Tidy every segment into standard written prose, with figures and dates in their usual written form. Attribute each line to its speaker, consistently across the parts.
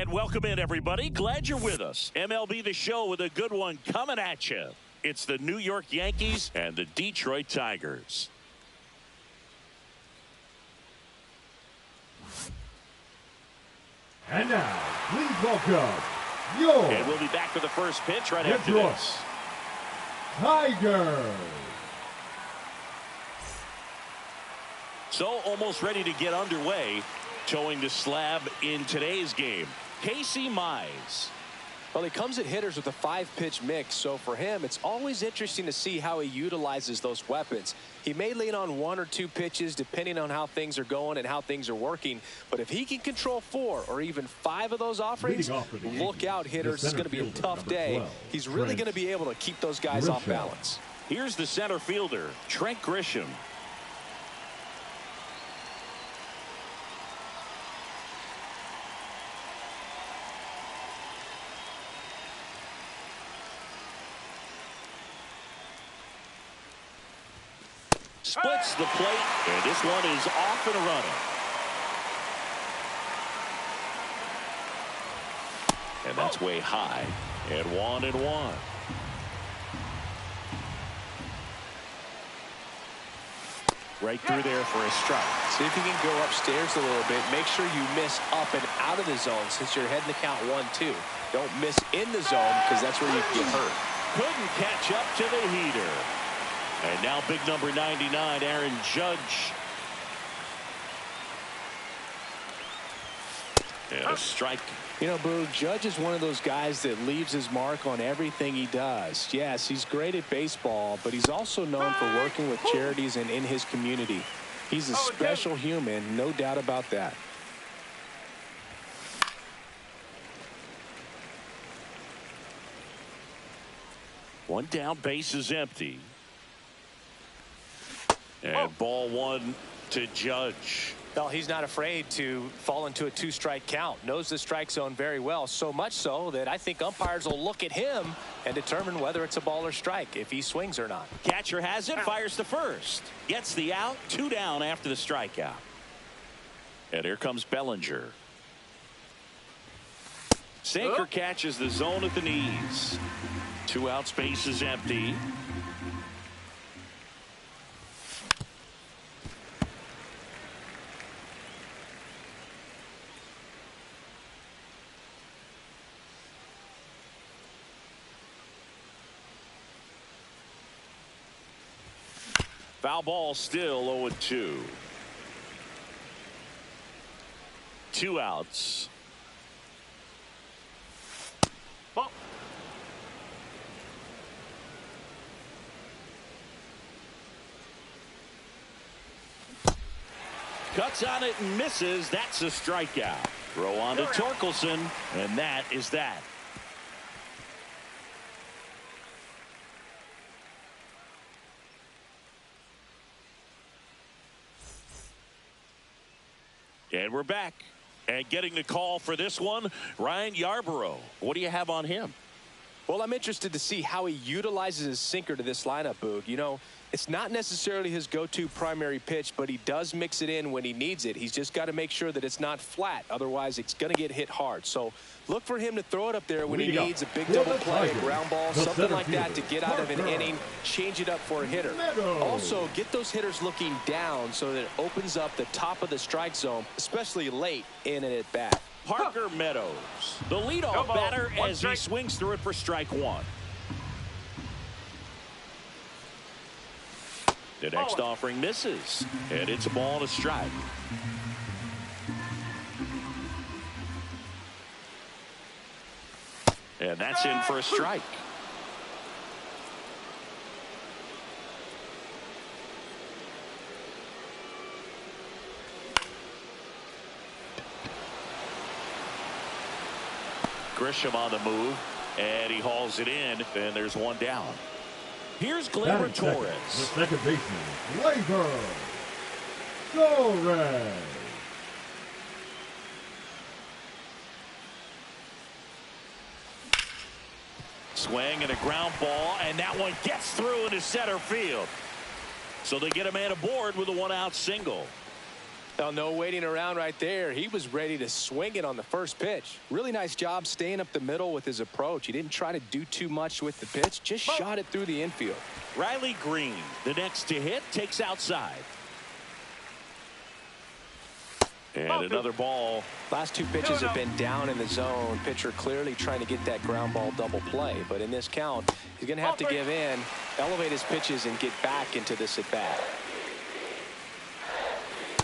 Speaker 1: And welcome in, everybody. Glad you're with us. MLB The Show with a good one coming at you. It's the New York Yankees and the Detroit Tigers.
Speaker 2: And now, please welcome your...
Speaker 1: And we'll be back for the first pitch right after this.
Speaker 2: Tigers.
Speaker 1: So almost ready to get underway. Towing the slab in today's game, Casey Mize.
Speaker 3: Well, he comes at hitters with a 5-pitch mix, so for him, it's always interesting to see how he utilizes those weapons. He may lean on 1 or 2 pitches depending on how things are going and how things are working, but if he can control 4 or even 5 of those offerings, look out, hitters. It's going to be a tough day.
Speaker 2: 12,
Speaker 3: He's really going to be able to keep those guys off balance.
Speaker 1: Here's the center fielder, Trent Grisham. Splits the plate, and this one is off and running. And that's way high. And 1-1. Right through there for a strike.
Speaker 3: See if you can go upstairs a little bit. Make sure you miss up and out of the zone since you're heading to count 1-2. Don't miss in the zone because that's where you can get hurt.
Speaker 1: Couldn't catch up to the heater. And now big number 99, Aaron Judge. And a strike.
Speaker 3: You know, Boog, Judge is one of those guys that leaves his mark on everything he does. Yes, he's great at baseball, but he's also known for working with charities and in his community. He's a special human, no doubt about that.
Speaker 1: One down, base is empty. And ball 1 to Judge.
Speaker 3: Well, he's not afraid to fall into a 2-strike count. Knows the strike zone very well, so much so that I think umpires will look at him and determine whether it's a ball or strike, if he swings or not.
Speaker 1: Catcher has it, fires to first. Gets the out, 2 down after the strikeout. And here comes Bellinger. Sinker catches the zone at the knees. 2 outs, base is empty. Foul ball, still 0-2. 2 outs. Ball. Cuts on it and misses. That's a strikeout. Throw on to Torkelson, and that is that. And we're back. And getting the call for this one, Ryan Yarborough. What do you have on him?
Speaker 3: Well, I'm interested to see how he utilizes his sinker to this lineup, Boog. You know, it's not necessarily his go-to primary pitch, but he does mix it in when he needs it. He's just got to make sure that it's not flat. Otherwise, it's going to get hit hard. So look for him to throw it up there when he needs a big double play, a ground ball, something like that to get out of an inning, change it up for a hitter. Also, get those hitters looking down so that it opens up the top of the strike zone, especially late in an at-bat.
Speaker 1: Parker Meadows, the leadoff batter as he swings through it for strike 1. The next offering misses, and it's a ball and a strike. And that's in for a strike. Grisham on the move, and he hauls it in, and there's 1 down. Here's Gleyber Torres.
Speaker 2: The second baseman, Gleyber Torres.
Speaker 1: Swing and a ground ball, and that one gets through into center field. So they get a man aboard with a 1-out single.
Speaker 3: Well, no waiting around right there. He was ready to swing it on the first pitch. Really nice job staying up the middle with his approach. He didn't try to do too much with the pitch, just shot it through the infield.
Speaker 1: Riley Green, the next to hit, takes outside. And another ball.
Speaker 3: Last two pitches have been down in the zone. Pitcher clearly trying to get that ground ball double play. But in this count, he's going to have to give in, elevate his pitches, and get back into this at bat.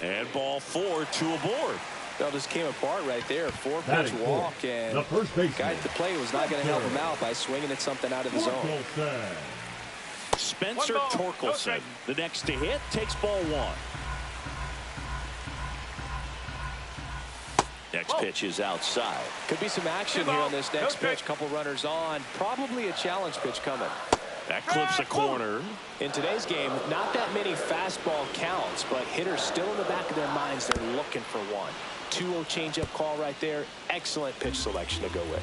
Speaker 1: And ball 4, 2 aboard.
Speaker 3: Well, just came apart right there. 4-pitch walk, and the guy at the plate was not going to help him out by swinging at something out of the zone.
Speaker 1: Spencer Torkelson, the next to hit, takes ball 1. Next pitch is outside.
Speaker 3: Could be some action here on this next pitch. Couple runners on. Probably a challenge pitch coming.
Speaker 1: That clips a corner.
Speaker 3: In today's game, not that many fastball counts, but hitters still in the back of their minds. They're looking for one. 2-0 changeup call right there. Excellent pitch selection to go with.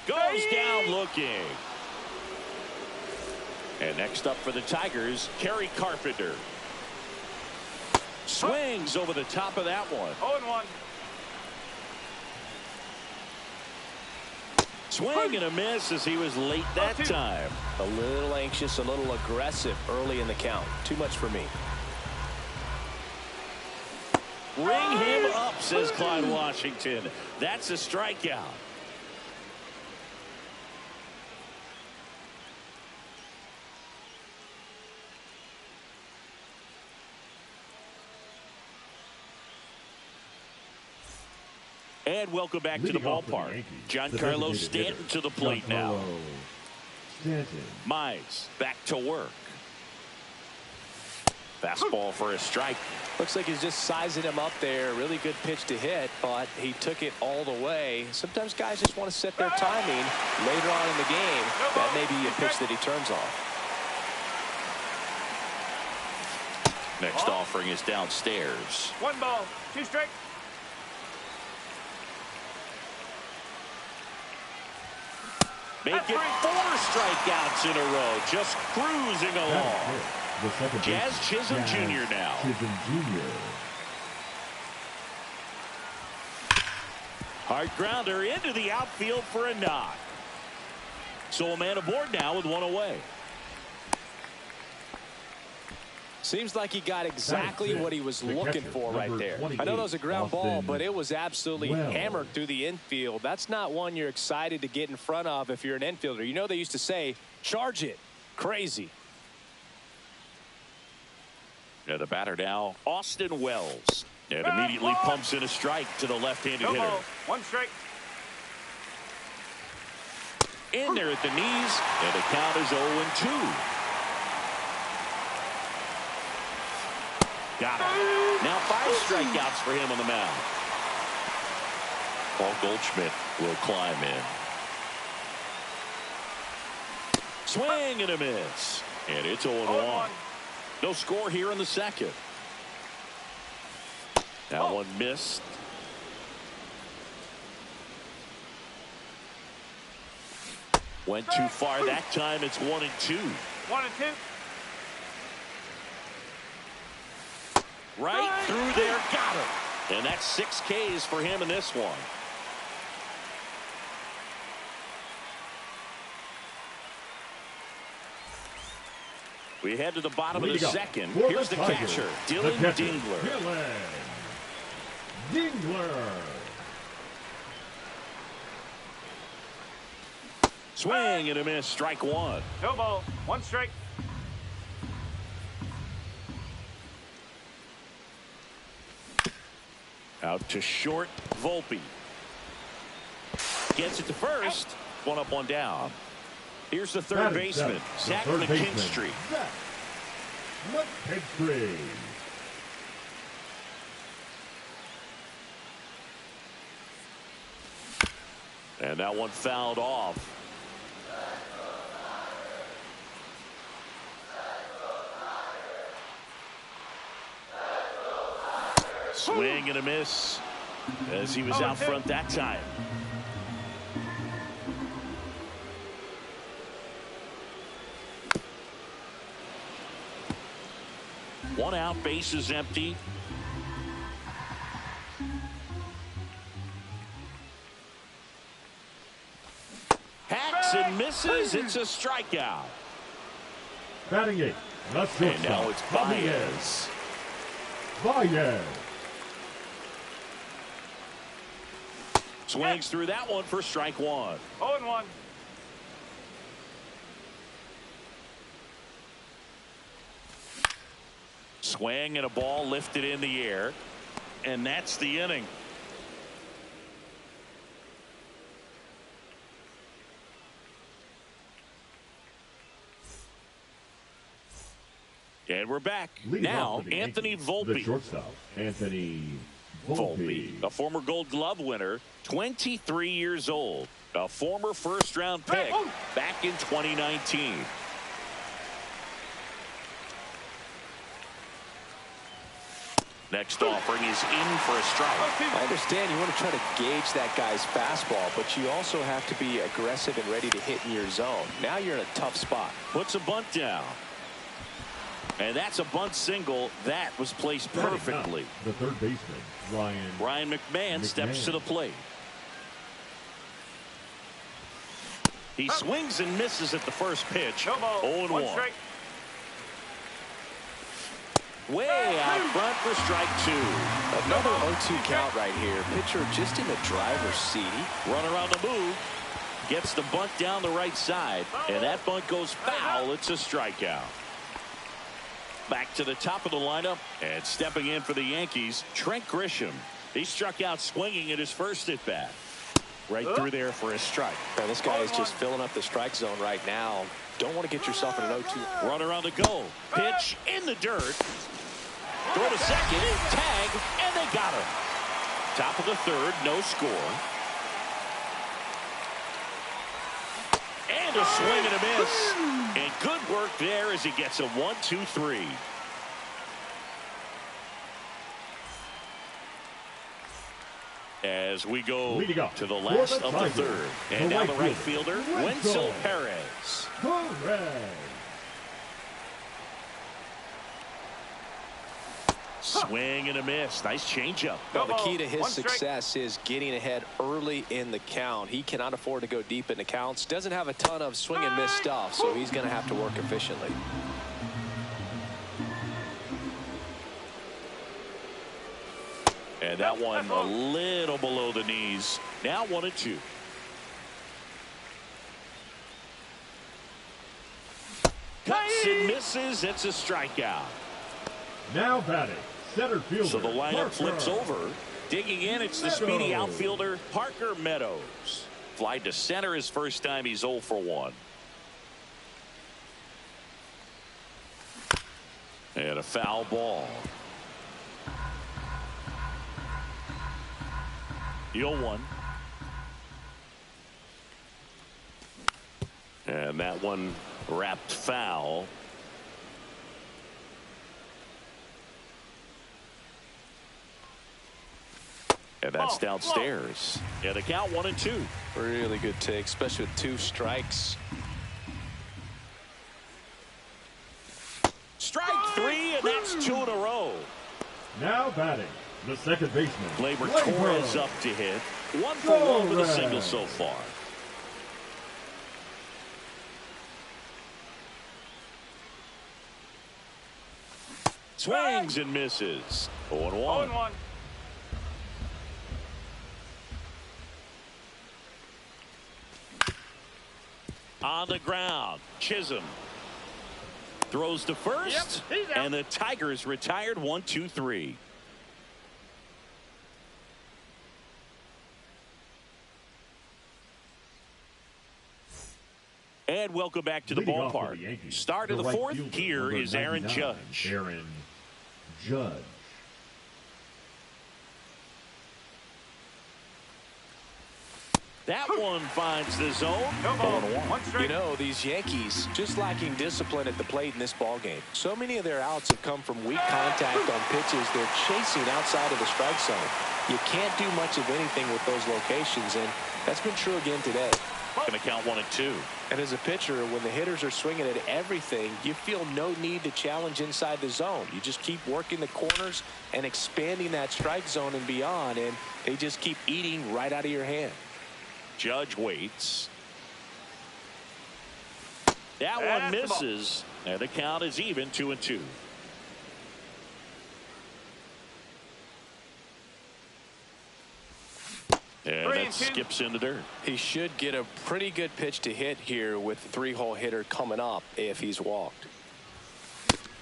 Speaker 1: Goes down looking. And next up for the Tigers, Kerry Carpenter. Swings over the top of that one.
Speaker 4: 0-1.
Speaker 1: Swing and a miss as he was late that time.
Speaker 3: A little anxious, a little aggressive early in the count. Too much for me.
Speaker 1: Ring him up, says Clyde Washington. That's a strikeout. And welcome back to the ballpark. Giancarlo Stanton to the plate now. Mize back to work. Fastball for a strike.
Speaker 3: Looks like he's just sizing him up there. Really good pitch to hit, but he took it all the way. Sometimes guys just want to set their timing later on in the game. That may be a pitch that he turns off.
Speaker 1: Next offering is downstairs.
Speaker 4: 1 ball, 2 strikes.
Speaker 1: Making 4 strikeouts in a row. Just cruising along. Jazz Chisholm Jr. now. Hard grounder into the outfield for a knock. So a man aboard now with 1 away.
Speaker 3: Seems like he got exactly what he was looking for right there. I know that was a ground ball, but it was absolutely hammered through the infield. That's not one you're excited to get in front of if you're an infielder. You know they used to say, charge it. Crazy.
Speaker 1: Yeah, the batter now, Austin Wells. And immediately pumps in a strike to the left-handed hitter.
Speaker 4: 1 strike.
Speaker 1: In there at the knees, and the count is 0-2. Got it. Now 5 strikeouts for him on the mound. Paul Goldschmidt will climb in. Swing and a miss. And it's 0-1. No score here in the second. That one missed. Went too far that time. It's 1-2.
Speaker 4: 1-2.
Speaker 1: Right through there, got him. And that's 6 Ks for him in this one. We head to the bottom of the second. Here's the catcher, Dylan Dingler. Swing and a miss, strike 1.
Speaker 4: No ball, 1 strike.
Speaker 1: Out to short, Volpe. Gets it to first. 1 up, 1 down. Here's the third baseman, Zach McKinstry. And that one fouled off. Swing and a miss as he was out front that time. One out, base is empty. Hacks and misses. It's a strikeout.
Speaker 2: Batting eight. The shortstop.
Speaker 1: And now it's Baez.
Speaker 2: Baez.
Speaker 1: Swings through that one for strike one.
Speaker 4: 0-1.
Speaker 1: Swing and a ball lifted in the air. And that's the inning. And we're back. Now, Anthony Volpe.
Speaker 2: The shortstop, Anthony Volpe.
Speaker 1: A former Gold Glove winner, 23 years old. A former first-round pick back in 2019. Next offering is in for a strike.
Speaker 3: I understand you want to try to gauge that guy's fastball, but you also have to be aggressive and ready to hit in your zone. Now you're in a tough spot.
Speaker 1: Puts a bunt down. And that's a bunt single that was placed perfectly.
Speaker 2: The third baseman,
Speaker 1: Ryan McMahon steps to the plate. He swings and misses at the first pitch. 0-1. Way out front for strike two.
Speaker 3: Another 0-2 count right here. Pitcher just in the driver's seat.
Speaker 1: Runner on the move. Gets the bunt down the right side. And that bunt goes foul. It's a strikeout. Back to the top of the lineup. And stepping in for the Yankees, Trent Grisham. He struck out swinging at his first at-bat. Right through there for a strike.
Speaker 3: Now, this guy is just filling up the strike zone right now. Don't want to get yourself in an 0-2.
Speaker 1: Runner on the go. Pitch in the dirt. Throw to second. Tag. And they got him. Top of the third. No score. And a swing and a miss. And good work there as he gets a 1-2-3. As we go to the last of the third. And now the right fielder, Wenzel Perez. Swing and a miss. Nice changeup.
Speaker 3: Well, the key to his success is getting ahead early in the count. He cannot afford to go deep in the counts. Doesn't have a ton of swing and miss stuff, so he's going to have to work efficiently.
Speaker 1: And that one a little below the knees. Now 1-2. Cuts and misses. It's a strikeout.
Speaker 2: Now batting, center fielder.
Speaker 1: So the lineup
Speaker 2: Parker.
Speaker 1: flips over. Digging in, it's the speedy outfielder, Parker Meadows. Fly to center his first time. He's 0 for 1. And a foul ball. 0-1. And that one wrapped foul. And that's downstairs. Yeah, the count 1-2.
Speaker 3: Really good take, especially with 2 strikes.
Speaker 1: Strike 3, and that's 2 in a row.
Speaker 2: Now batting, the second baseman.
Speaker 1: Gleyber Torres up to hit. 1 for 1 with a single so far. Swings and misses. 0-1. On the ground, Chisholm throws to first, and the Tigers retired 1-2-3. And welcome back to the ballpark. Start of the fourth. Here is Aaron Judge.
Speaker 2: Aaron Judge.
Speaker 1: That one finds the zone.
Speaker 3: 0-1. You know, these Yankees just lacking discipline at the plate in this ballgame. So many of their outs have come from weak contact on pitches they're chasing outside of the strike zone. You can't do much of anything with those locations, and that's been true again today.
Speaker 1: Going to count 1-2.
Speaker 3: And as a pitcher, when the hitters are swinging at everything, you feel no need to challenge inside the zone. You just keep working the corners and expanding that strike zone and beyond, and they just keep eating right out of your hand.
Speaker 1: Judge waits. That one misses, and the count is even 2-2. And that skips in the dirt.
Speaker 3: He should get a pretty good pitch to hit here with the three-hole hitter coming up if he's walked.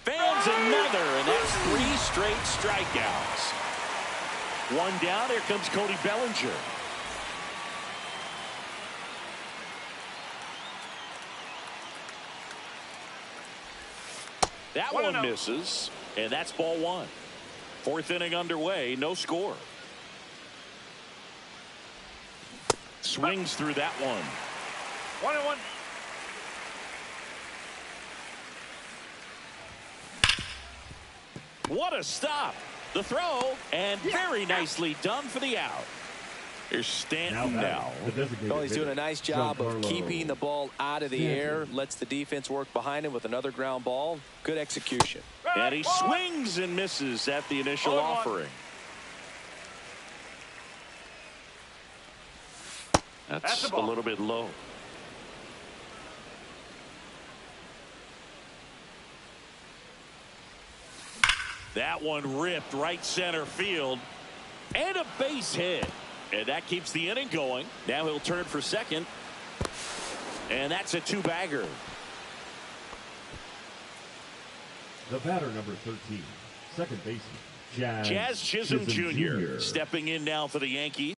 Speaker 1: Fans another, and that's 3 straight strikeouts. One down. Here comes Cody Bellinger. That one misses, and that's ball 1. 4th inning underway, no score. Swings through that one.
Speaker 4: 1-1.
Speaker 1: What a stop. The throw, and very nicely done for the out. Here's Stanton now.
Speaker 3: Well, he's doing a nice job of keeping the ball out of the air. Lets the defense work behind him with another ground ball. Good execution.
Speaker 1: And he swings and misses at the initial offering. That's a little bit low. That one ripped right center field. And a base hit. And that keeps the inning going. Now he'll turn for second. And that's a 2-bagger.
Speaker 2: The batter, number 13, second baseman,
Speaker 1: Jazz Chisholm Jr. stepping in now for the Yankees.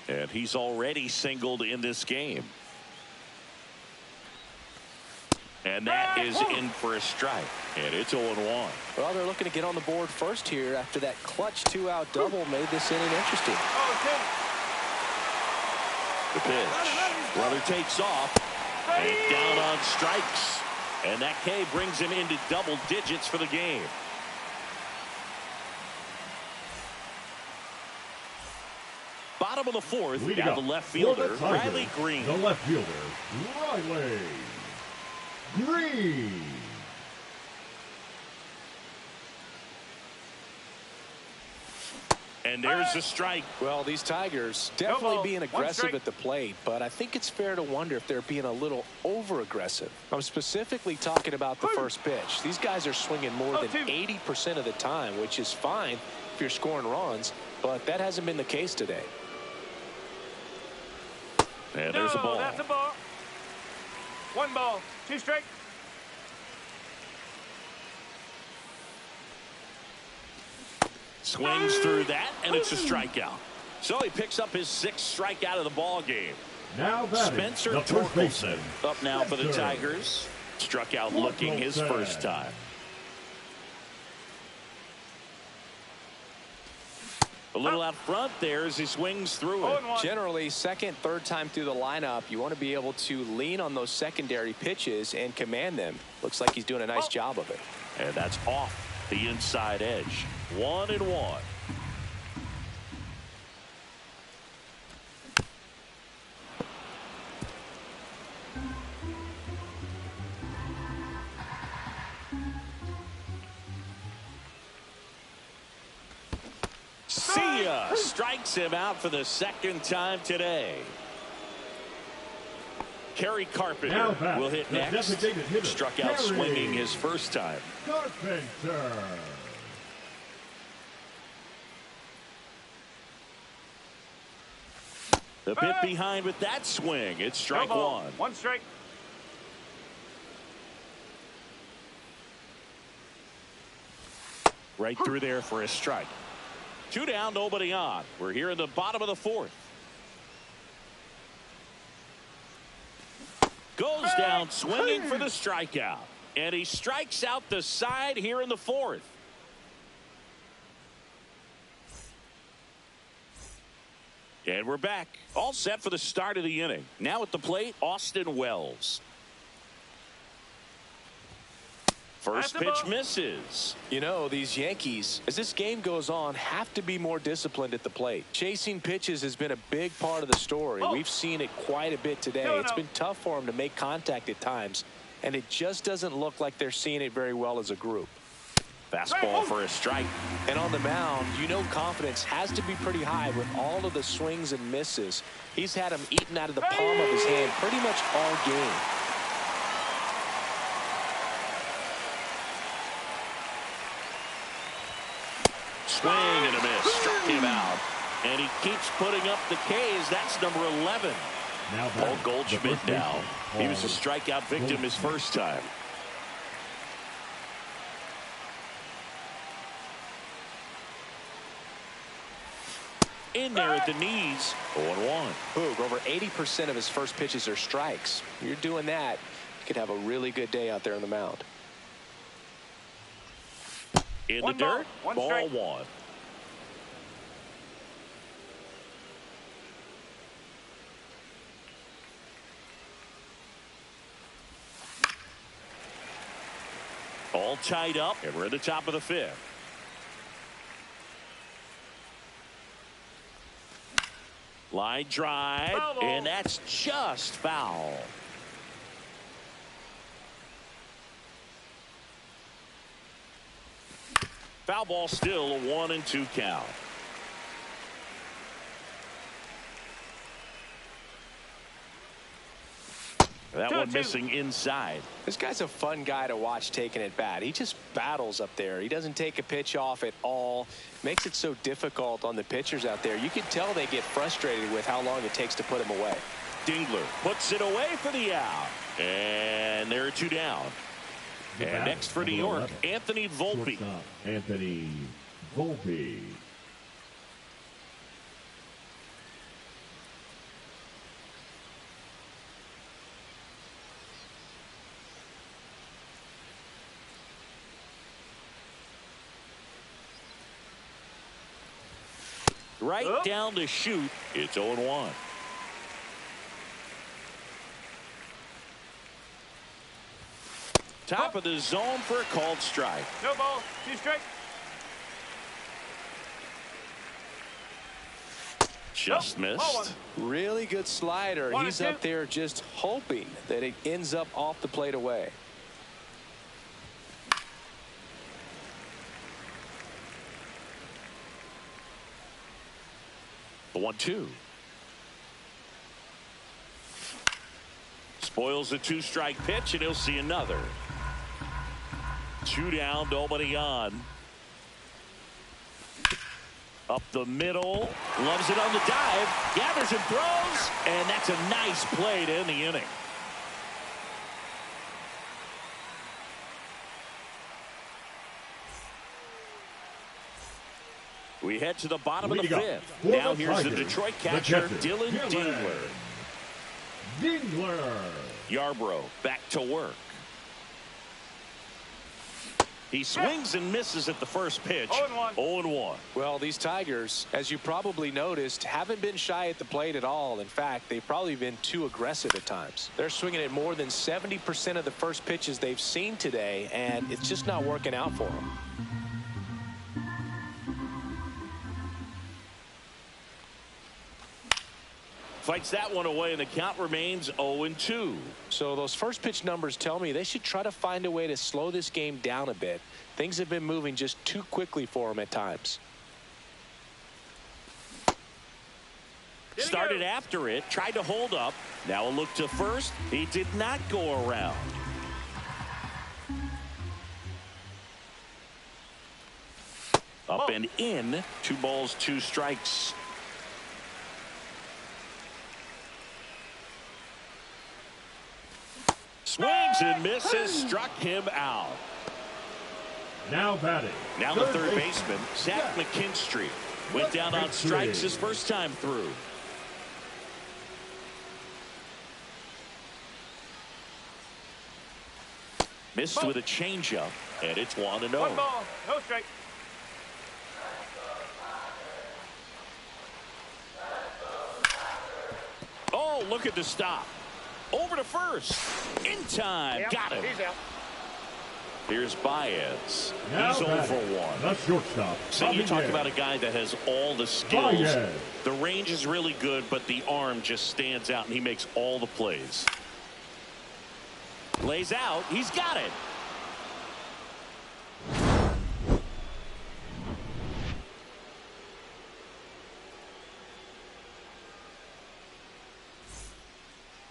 Speaker 1: And he's already singled in this game. And that is in for a strike. And it's 0-1.
Speaker 3: Well, they're looking to get on the board first here after that clutch 2-out double made this inning interesting.
Speaker 1: The pitch. Brother takes off. And down on strikes. And that K brings him into double digits for the game. Bottom of the 4th, now the left fielder, Riley Green.
Speaker 2: The left fielder, Riley Green.
Speaker 1: And there's a strike.
Speaker 3: Well, these Tigers definitely being aggressive at the plate, but I think it's fair to wonder if they're being a little over-aggressive. I'm specifically talking about the first pitch. These guys are swinging more than 80% of the time, which is fine if you're scoring runs, but that hasn't been the case today.
Speaker 1: And there's a ball.
Speaker 4: That's a ball. 1 ball, 2 strike.
Speaker 1: Swings through that, and it's a strikeout. So he picks up his 6th strikeout of the ball game.
Speaker 2: Now
Speaker 1: Spencer Torkelson up now for the Tigers. Struck out looking his first time. A little out front there as he swings through it.
Speaker 3: Generally, second, third time through the lineup, you want to be able to lean on those secondary pitches and command them. Looks like he's doing a nice job of it.
Speaker 1: And that's off the inside edge. 1-1. Strikes him out for the 2nd time today. Kerry Carpenter will hit next. Struck out swinging his first time.
Speaker 2: Carpenter.
Speaker 1: The bit behind with that swing. It's strike 1.
Speaker 4: 1 strike.
Speaker 1: Right through there for a strike. 2 down, nobody on. We're here in the bottom of the 4th. Goes down swinging for the strikeout. And he strikes out the side here in the 4th. And we're back. All set for the start of the inning. Now at the plate, Austin Wells. First pitch misses.
Speaker 3: You know, these Yankees, as this game goes on, have to be more disciplined at the plate. Chasing pitches has been a big part of the story. We've seen it quite a bit today. It's been tough for them to make contact at times, and it just doesn't look like they're seeing it very well as a group.
Speaker 1: Fastball for a strike.
Speaker 3: And on the mound, you know confidence has to be pretty high with all of the swings and misses. He's had them eaten out of the palm of his hand pretty much all game.
Speaker 1: Swing and a miss. Struck him out. And he keeps putting up the Ks. That's number 11.
Speaker 2: Now
Speaker 1: Paul Goldschmidt now. He was a strikeout victim his first time. In there at the knees. 0-1.
Speaker 3: Boog, over 80% of his first pitches are strikes. You're doing that, you could have a really good day out there on the mound.
Speaker 1: In the dirt, ball 1. All tied up, and we're at the top of the 5th. Line drive, and that's just foul. Foul ball, still a 1-2 count. That one missing inside.
Speaker 3: This guy's a fun guy to watch taking at bat. He just battles up there. He doesn't take a pitch off at all. Makes it so difficult on the pitchers out there. You can tell they get frustrated with how long it takes to put him away.
Speaker 1: Dingler puts it away for the out. And there are 2 down. And next for New York, Anthony Volpe.
Speaker 2: Anthony Volpe.
Speaker 1: Right down to shoot. It's 0-1. Top of the zone for a called strike.
Speaker 4: No ball, 2 strike.
Speaker 1: Just missed.
Speaker 3: Really good slider. He's up there just hoping that it ends up off the plate away.
Speaker 1: The 1-2. Spoils the 2-strike pitch, and he'll see another. 2 down, nobody on. Up the middle, loves it on the dive, gathers and throws, and that's a nice play to end the inning. We head to the bottom of the 5th. Now here's the Detroit catcher, Dylan Dingler. Yarbrough back to work. He swings and misses at the first pitch. 0-1.
Speaker 3: Well, these Tigers, as you probably noticed, haven't been shy at the plate at all. In fact, they've probably been too aggressive at times. They're swinging at more than 70% of the first pitches they've seen today, and it's just not working out for them.
Speaker 1: Fights that one away, and the count remains 0-2.
Speaker 3: So those first pitch numbers tell me they should try to find a way to slow this game down a bit. Things have been moving just too quickly for them at times.
Speaker 1: Started after it, tried to hold up. Now a look to first. He did not go around. Up and in. 2 balls, 2 strikes. Swings and misses, struck him out.
Speaker 2: Now batting.
Speaker 1: Now the third baseman, Zach McKinstry, went down on strikes his first time through. Missed with a changeup, and it's 1-0.
Speaker 4: 1 ball, no strike.
Speaker 1: Oh, look at the stop. Over to first. In time.
Speaker 4: Yep,
Speaker 1: Got him.
Speaker 4: he's out.
Speaker 1: Here's Baez.
Speaker 2: Now
Speaker 1: He's 0 for
Speaker 2: batting.
Speaker 1: 1.
Speaker 2: The shortstop.
Speaker 1: So you talk
Speaker 2: Baez.
Speaker 1: about a guy that has all the skills.
Speaker 2: Baez.
Speaker 1: The range is really good, but the arm just stands out, and he makes all the plays. Lays out. He's got it.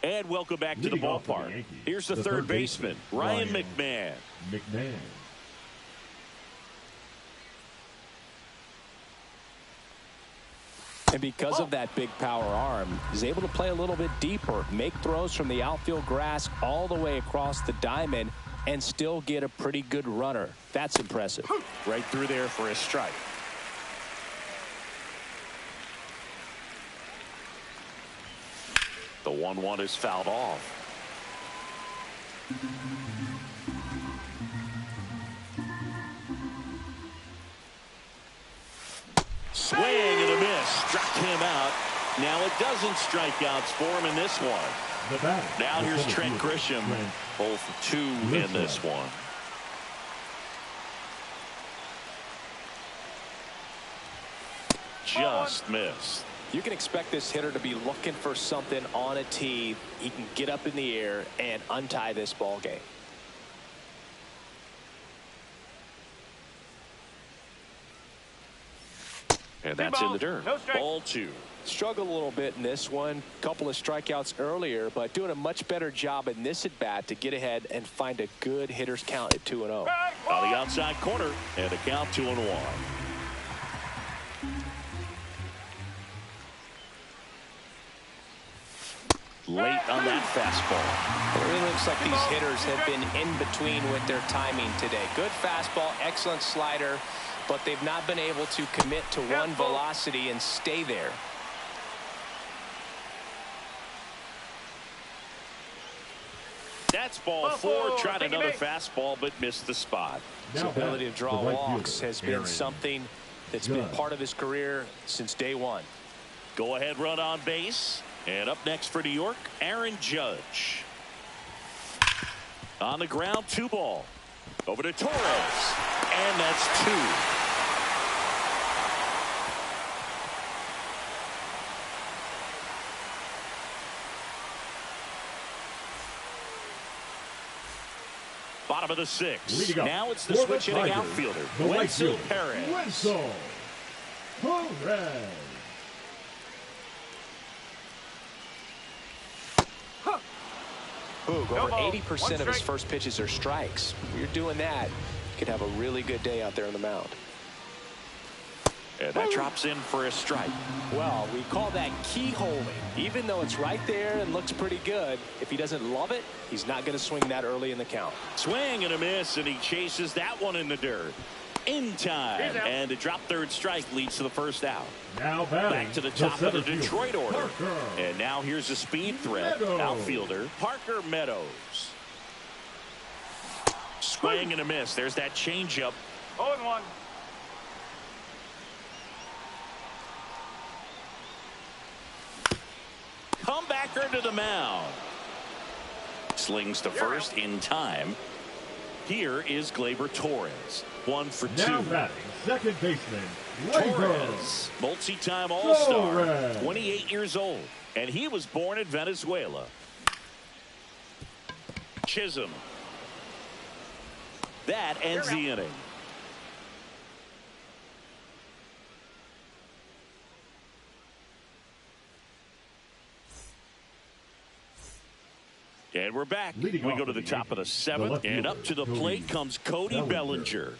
Speaker 1: And welcome back to the
Speaker 2: Leading off for the
Speaker 1: ballpark.
Speaker 2: Yankees,
Speaker 1: Here's the third baseman, Ryan McMahon.
Speaker 3: And because of that big power arm, he's able to play a little bit deeper, make throws from the outfield grass all the way across the diamond, and still get a pretty good runner. That's impressive.
Speaker 1: Right through there for a strike. The 1-1 is fouled off. Swing and a miss. Struck him out. Now it doesn't strikeouts for him in this one. Now here's Trent Grisham. 0 for 2 in this one. Just missed.
Speaker 3: You can expect this hitter to be looking for something on a tee. He can get up in the air and untie this ball game.
Speaker 1: And that's in the dirt.
Speaker 4: No strike.
Speaker 1: Ball 2.
Speaker 3: Struggled a little bit in this one. Couple of strikeouts earlier, but doing a much better job in this at bat to get ahead and find a good hitter's count at 2-0.
Speaker 1: On the outside corner, and a count 2-1. Late on that fastball.
Speaker 3: It really looks like these hitters have been in between with their timing today. Good fastball, excellent slider, but they've not been able to commit to one velocity and stay there.
Speaker 1: That's ball 4. Tried another fastball, but missed the spot.
Speaker 3: His ability to draw walks has been something that's been part of his career since day one.
Speaker 1: Go ahead run on base. And up next for New York, Aaron Judge. On the ground, 2 ball. Over to Torres. And that's 2. Bottom of the 6th. Now it's the switch hitting outfielder, Wenzel Perez.
Speaker 2: Wenzel Perez.
Speaker 3: Boog, over 80% of his first pitches are strikes. If you're doing that, you could have a really good day out there on the mound.
Speaker 1: And that drops in for a strike.
Speaker 3: Well, we call that keyholing. Even though it's right there and looks pretty good, if he doesn't love it, he's not going to swing that early in the count.
Speaker 1: Swing and a miss, and he chases that one in the dirt. In time, and the drop third strike leads to the first out.
Speaker 2: Now
Speaker 1: back to the top of the Detroit order. And now here's a speed threat. Outfielder Parker Meadows. Swing and a miss. There's that changeup.
Speaker 4: 0-1.
Speaker 1: Comebacker to the mound. Slings to first in time. Here is Gleyber Torres. 1 for 2.
Speaker 2: Now batting, second baseman,
Speaker 1: Torres, multi-time All-Star, 28 years old, and he was born in Venezuela. Chisholm. That ends the inning. And we're back. We go to the top of the 7th, and up to the plate comes Cody Bellinger.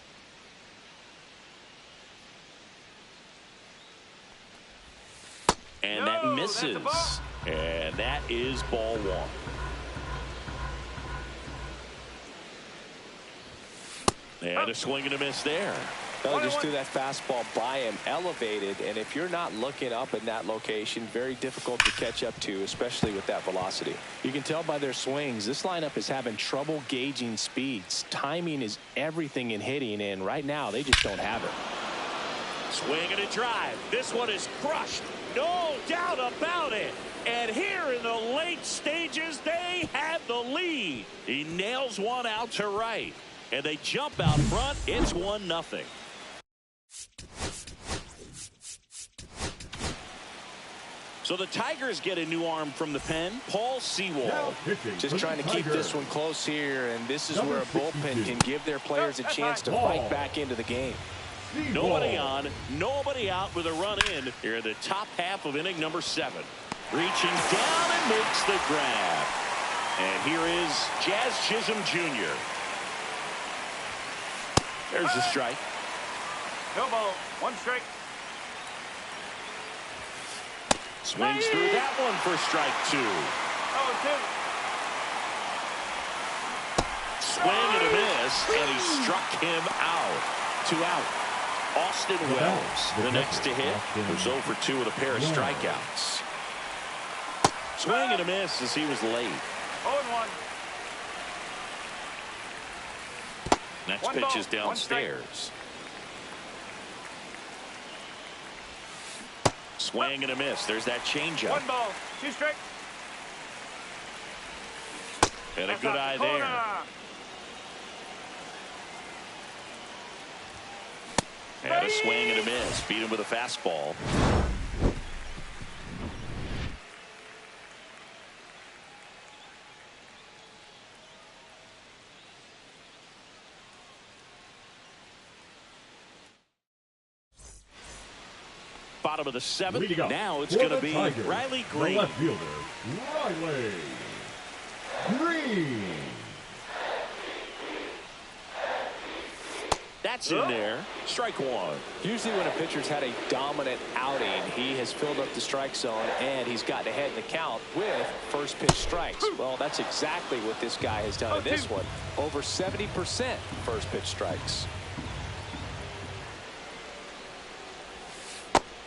Speaker 1: And that misses. And that is ball 1. And a swing and a miss there.
Speaker 3: Well, just threw that fastball by him, elevated, and if you're not looking up in that location, very difficult to catch up to, especially with that velocity. You can tell by their swings, this lineup is having trouble gauging speeds. Timing is everything in hitting, and right now they just don't have it.
Speaker 1: Swing and a drive. This one is crushed. No doubt about it. And here in the late stages, they have the lead. He nails one out to right. And they jump out front. It's 1-0. So the Tigers get a new arm from the pen, Paul Sewald.
Speaker 3: Just trying to keep this one close here, and this is where a bullpen can give their players a chance to fight back into the game.
Speaker 1: Nobody on, nobody out with a run in here in the top half of inning number 7. Reaching down and makes the grab. And here is Jazz Chisholm Jr. There's the strike.
Speaker 4: No ball. 1 strike.
Speaker 1: Swings through that one for strike 2.
Speaker 4: 0-2.
Speaker 1: Swing and a miss, and he struck him out. 2 out. Austin Wells, the next to hit, was 0 for 2 with a pair of strikeouts. Swing and a miss as he was late.
Speaker 4: 0-1.
Speaker 1: Next pitch is downstairs. Swing and a miss. There's that changeup.
Speaker 4: 1 ball. 2 strikes.
Speaker 1: And a good eye there. And a swing and a miss. Beat him with a fastball. Bottom of the 7th. Now it's going to be
Speaker 2: Tigers,
Speaker 1: Riley Green.
Speaker 2: The left fielder, Riley Green.
Speaker 1: That's in there. Strike 1.
Speaker 3: Usually when a pitcher's had a dominant outing, he has filled up the strike zone and he's gotten ahead in the count with first pitch strikes. Well, that's exactly what this guy has done in this one. Over 70% first pitch strikes.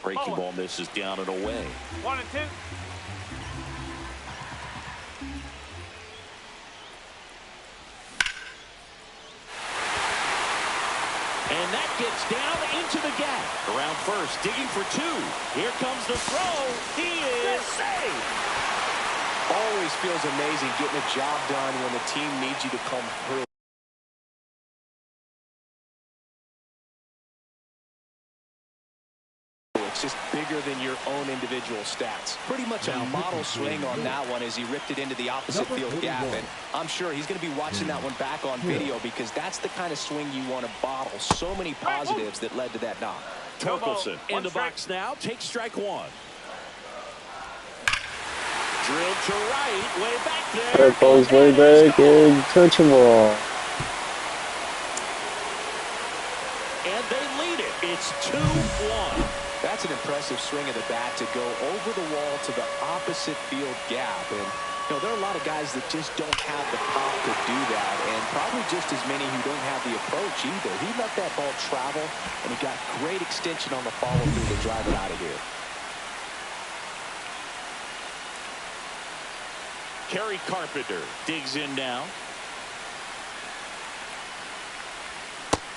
Speaker 1: Breaking ball misses down and away.
Speaker 4: 1-2.
Speaker 1: And that gets down into the gap. Around first, digging for 2. Here comes the throw. He is safe.
Speaker 3: Always feels amazing getting a job done when the team needs you to come through. Just bigger than your own individual stats. Pretty much a model swing on that one as he ripped it into the opposite field gap, and I'm sure he's going to be watching that one back on video because that's the kind of swing you want to bottle. So many positives that led to that knock.
Speaker 1: Torkelson in the box now. Takes strike 1. Drilled to right, way back there.
Speaker 5: That ball's way back and touchable.
Speaker 1: And they lead it. It's 2-1.
Speaker 3: That's an impressive swing of the bat to go over the wall to the opposite field gap. And, you know, there are a lot of guys that just don't have the pop to do that, and probably just as many who don't have the approach either. He let that ball travel, and he got great extension on the follow-through to drive it out of here.
Speaker 1: Kerry Carpenter digs in now.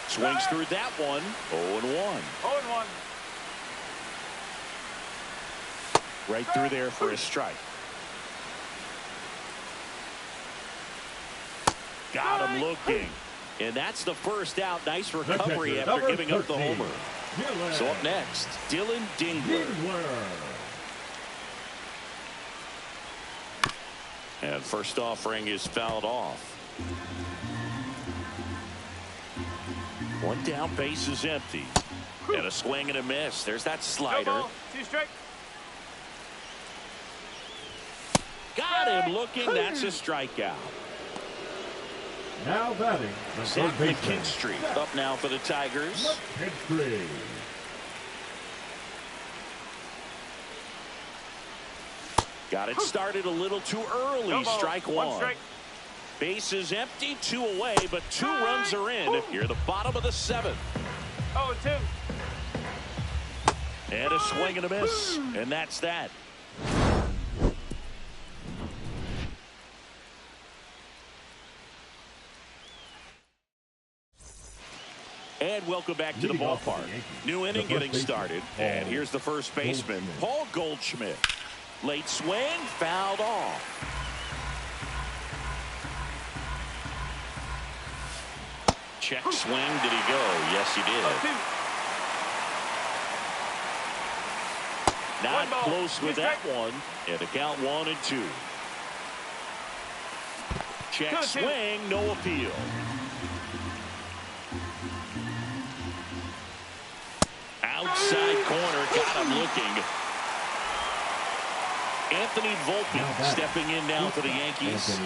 Speaker 1: Swings through that one. 0-1.
Speaker 4: 0-1.
Speaker 1: Right through there for a strike. Got him looking. And that's the first out. Nice recovery after giving up the homer. So up next, Dylan Dingler. And first offering is fouled off. One down, base is empty. And a swing and a miss. There's that slider.
Speaker 4: No ball. 2 strikes.
Speaker 1: Got him looking. That's a strikeout.
Speaker 2: Now batting,
Speaker 1: Zach McKinstry up now for the Tigers. Got it started a little too early.
Speaker 4: No ball.
Speaker 1: Strike 1.
Speaker 4: Strike.
Speaker 1: Bases empty, 2 away, but 2 runs are in. Here at the bottom of the 7th.
Speaker 4: 0-2.
Speaker 1: And a swing and a miss. And that's that. And welcome back to the ballpark. New inning getting started. And here's the first baseman, Paul Goldschmidt. Late swing, fouled off. Check swing. Did he go? Yes, he did. Not close with that one. And the count 1-2. Check swing, no appeal. Outside corner, got him looking. Anthony Volpe stepping in now for the Yankees.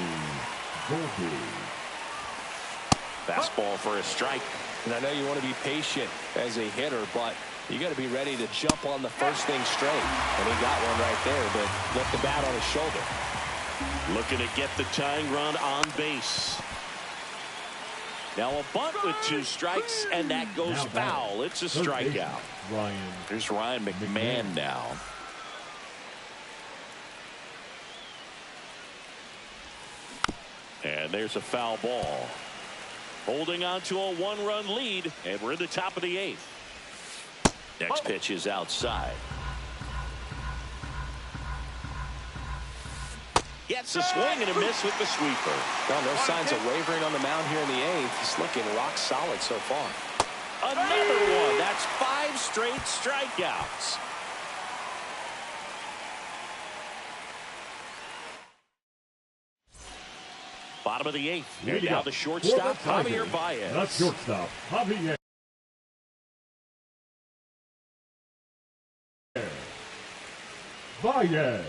Speaker 1: Fastball for a strike.
Speaker 3: And I know you want to be patient as a hitter, but you got to be ready to jump on the first thing straight. And he got one right there, but left the bat on his shoulder.
Speaker 1: Looking to get the tying run on base. Now a bunt with 2 strikes, and that goes foul. It's a strikeout. There's Ryan McMahon now. And there's a foul ball. Holding on to a 1-run lead, and we're in the top of the 8th. Next pitch is outside. Gets a swing and a miss with the sweeper.
Speaker 3: Well, no signs of wavering on the mound here in the 8th. He's looking rock solid so far.
Speaker 1: Another one. That's 5 straight strikeouts. Bottom of the 8th. And now the shortstop, Javier Baez.
Speaker 2: That's shortstop, Javier Baez.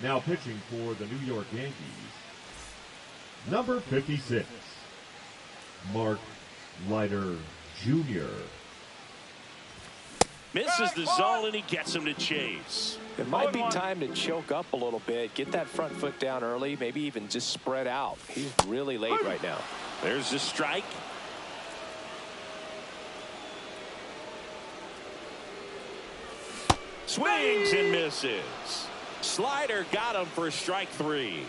Speaker 2: Now pitching for the New York Yankees, number 56, Mark Leiter Jr.
Speaker 1: Misses the zone, and he gets him to chase.
Speaker 3: It might be time to choke up a little bit, get that front foot down early, maybe even just spread out. He's really late right now.
Speaker 1: There's the strike. Swings and misses. Slider got him for strike 3.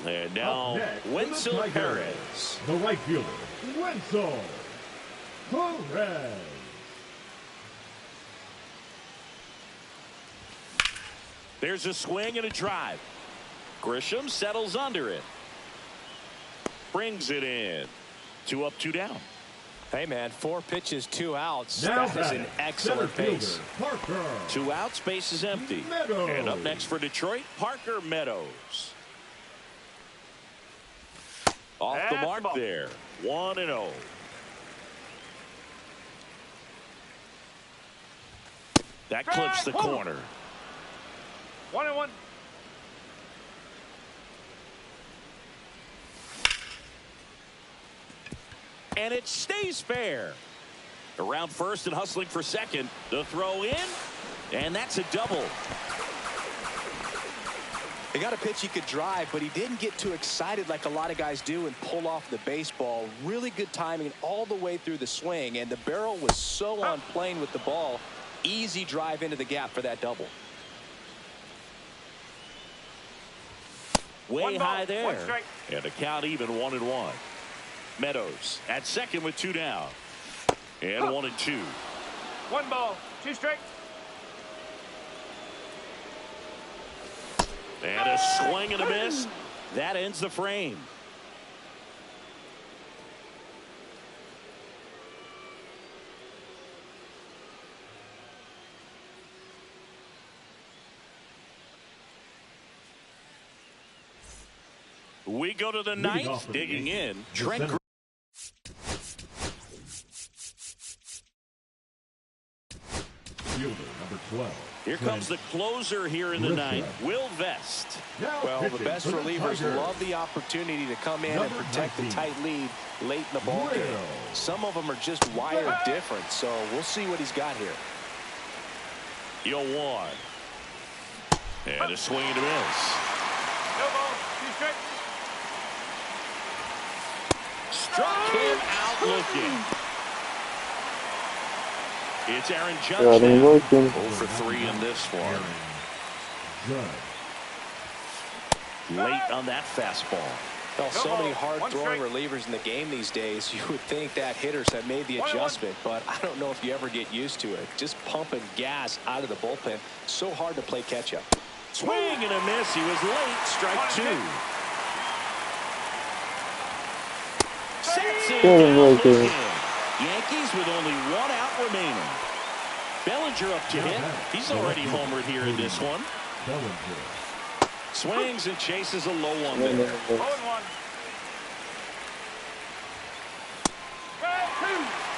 Speaker 1: And now Wenzel Perez.
Speaker 2: The right fielder, Wenzel Perez.
Speaker 1: There's a swing and a drive. Grisham settles under it. Brings it in. 2 up, 2 down.
Speaker 3: Hey, man, 4 pitches, 2 outs.
Speaker 2: Now
Speaker 3: that is an excellent pace.
Speaker 2: Parker
Speaker 1: 2 outs, base is empty.
Speaker 2: Meadows.
Speaker 1: And up next for Detroit, Parker Meadows. Off the mark there. 1-0. That clips the corner.
Speaker 4: 1-1.
Speaker 1: And it stays fair. Around first and hustling for second. The throw in. And that's a double.
Speaker 3: He got a pitch he could drive, but he didn't get too excited like a lot of guys do and pull off the baseball. Really good timing all the way through the swing, and the barrel was so on plane with the ball. Easy drive into the gap for that double.
Speaker 1: Way high there. And the count even 1-1. Meadows at second with 2 down. And 1-2.
Speaker 4: 1 ball, 2 strikes.
Speaker 1: And a swing and a miss. That ends the frame. We go to the 9th, digging in. Trent
Speaker 2: Fielder, number 12.
Speaker 1: Here comes the closer here in the 9th, Will Vest.
Speaker 3: Well, the best relievers love the opportunity to come in and protect the tight lead late in the ball game. Some of them are just wired different, so we'll see what he's got here.
Speaker 1: 0-1. And a swing and a miss.
Speaker 4: No ball, 2 strikes.
Speaker 1: struck him out looking. It's Aaron Judge
Speaker 5: Got him
Speaker 1: now.
Speaker 5: looking.
Speaker 1: 0 for 3 in this one. Late on that fastball.
Speaker 3: Well, so many hard-throwing relievers in the game these days. You would think that hitters have made the adjustment, but I don't know if you ever get used to it. Just pumping gas out of the bullpen. So hard to play catch-up.
Speaker 1: Swing and a miss. He was late. Strike 2. Sets him down looking. Yankees with only 1 out remaining. Bellinger up to hit. He's already homered here in this one. Swings and chases a low one there.
Speaker 4: 0-1.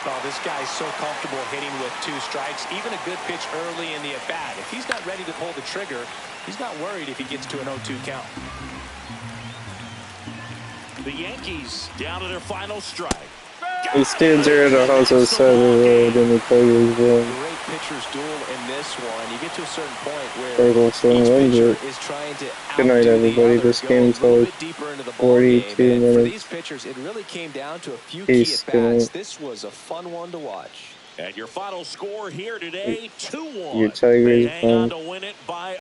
Speaker 3: Oh, this guy's so comfortable hitting with 2 strikes. Even a good pitch early in the at-bat. If he's not ready to pull the trigger, he's not worried if he gets to an 0-2 count.
Speaker 1: The Yankees down to their final strike.
Speaker 5: He stands there at the house outside the road and the Tigers win.
Speaker 3: Great pitcher's duel in this one. You get to a certain point where
Speaker 5: Ferguson
Speaker 3: each
Speaker 5: wins
Speaker 3: pitcher
Speaker 5: it.
Speaker 3: is trying to
Speaker 5: Good night,
Speaker 3: outdo the
Speaker 5: everybody.
Speaker 3: other,
Speaker 5: This
Speaker 3: go
Speaker 5: game's
Speaker 3: a little
Speaker 5: like
Speaker 3: bit deeper into the
Speaker 5: 42
Speaker 3: ballgame. And for
Speaker 5: minutes.
Speaker 3: these pitchers, it really came down to a few
Speaker 5: Peace.
Speaker 3: key
Speaker 5: Good
Speaker 3: at-bats.
Speaker 5: night.
Speaker 3: This was a fun one to watch.
Speaker 1: And your final score here today, 2-1.
Speaker 5: Your Tigers
Speaker 1: They hang on
Speaker 5: won.
Speaker 1: to win it by